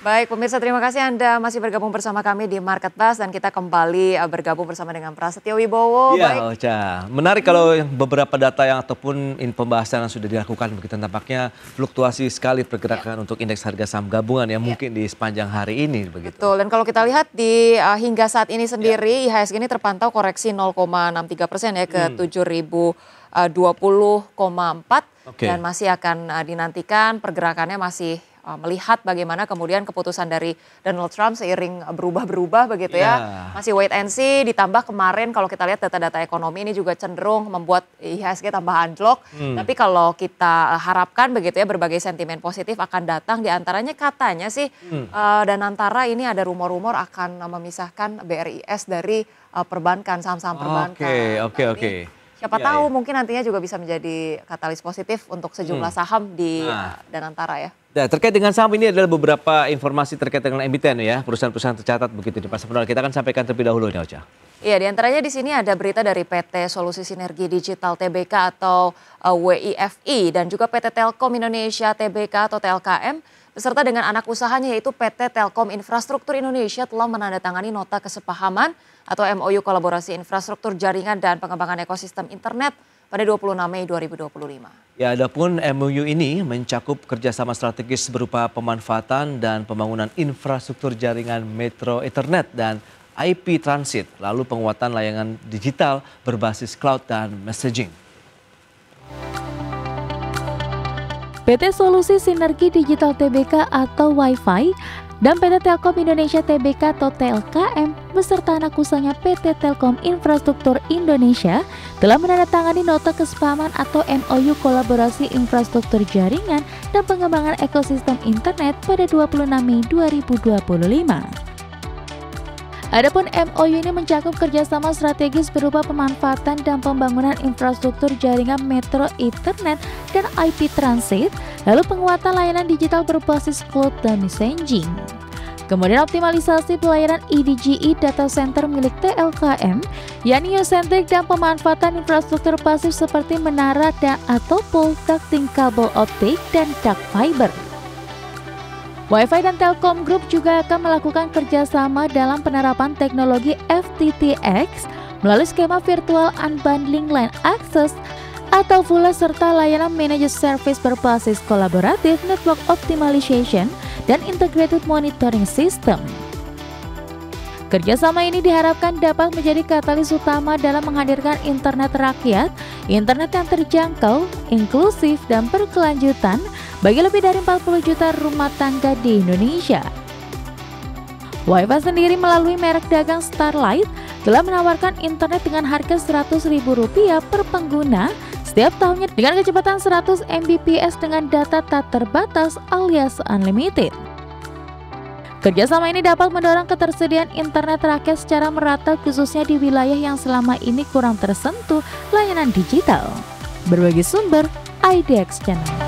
Baik, pemirsa, terima kasih Anda masih bergabung bersama kami di Market Buzz dan kita kembali bergabung bersama dengan Prasetyo Wibowo. Iya, Ocha. Menarik kalau beberapa data yang ataupun pembahasan yang sudah dilakukan begitu, tampaknya fluktuasi sekali pergerakan untuk indeks harga saham gabungan yang mungkin di sepanjang hari ini begitu. Betul, dan kalau kita lihat di hingga saat ini sendiri IHSG ini terpantau koreksi 0,63% ya ke 7.020,4 dan masih akan dinantikan pergerakannya masih melihat bagaimana kemudian keputusan dari Donald Trump seiring berubah-berubah begitu ya. Masih wait and see, ditambah kemarin kalau kita lihat data-data ekonomi ini juga cenderung membuat IHSG tambah anjlok. Tapi kalau kita harapkan begitu ya, berbagai sentimen positif akan datang, diantaranya katanya sih Danantara ini ada rumor-rumor akan memisahkan BRIS dari perbankan, saham-saham perbankan. Oke. Siapa tahu mungkin nantinya juga bisa menjadi katalis positif untuk sejumlah saham di Danantara ya. Nah, terkait dengan saham ini adalah beberapa informasi terkait dengan emiten ya, perusahaan-perusahaan tercatat begitu di pasar modal. Kita akan sampaikan terlebih dahulu nih, Ocha. Iya, diantaranya di sini ada berita dari PT Solusi Sinergi Digital Tbk atau WIFI dan juga PT Telkom Indonesia Tbk atau TLKM beserta dengan anak usahanya yaitu PT Telkom Infrastruktur Indonesia telah menandatangani nota kesepahaman atau MOU kolaborasi infrastruktur jaringan dan pengembangan ekosistem internet pada 26 Mei 2025. Ya, adapun MOU ini mencakup kerjasama strategis berupa pemanfaatan dan pembangunan infrastruktur jaringan Metro Ethernet dan IP Transit, lalu penguatan layanan digital berbasis cloud dan messaging. PT Solusi Sinergi Digital Tbk atau Wi-Fi dan PT Telkom Indonesia Tbk atau TLKM beserta anak usahanya PT Telkom Infrastruktur Indonesia telah menandatangani nota kesepahaman atau MOU kolaborasi infrastruktur jaringan dan pengembangan ekosistem internet pada 26 Mei 2025. Adapun MOU ini mencakup kerjasama strategis berupa pemanfaatan dan pembangunan infrastruktur jaringan Metro Ethernet dan IP Transit, lalu penguatan layanan digital berbasis cloud dan messaging. Kemudian optimalisasi pelayanan EDGE data center milik TLKM, yakni Ucentric dan pemanfaatan infrastruktur pasif seperti menara dan atau pole ducting kabel optik dan dark fiber. Wi-Fi dan Telkom Group juga akan melakukan kerjasama dalam penerapan teknologi FTTX melalui skema virtual unbundling line access atau VULA serta layanan managed service berbasis kolaboratif network optimization dan integrated monitoring system. Kerjasama ini diharapkan dapat menjadi katalis utama dalam menghadirkan internet rakyat, internet yang terjangkau, inklusif, dan berkelanjutan bagi lebih dari 40 juta rumah tangga di Indonesia. Wi-Fi sendiri melalui merek dagang Starlight telah menawarkan internet dengan harga Rp100.000 per pengguna setiap tahunnya dengan kecepatan 100 Mbps dengan data tak terbatas alias unlimited. Kerjasama ini dapat mendorong ketersediaan internet rakyat secara merata khususnya di wilayah yang selama ini kurang tersentuh layanan digital. Berbagi sumber, IDX Channel.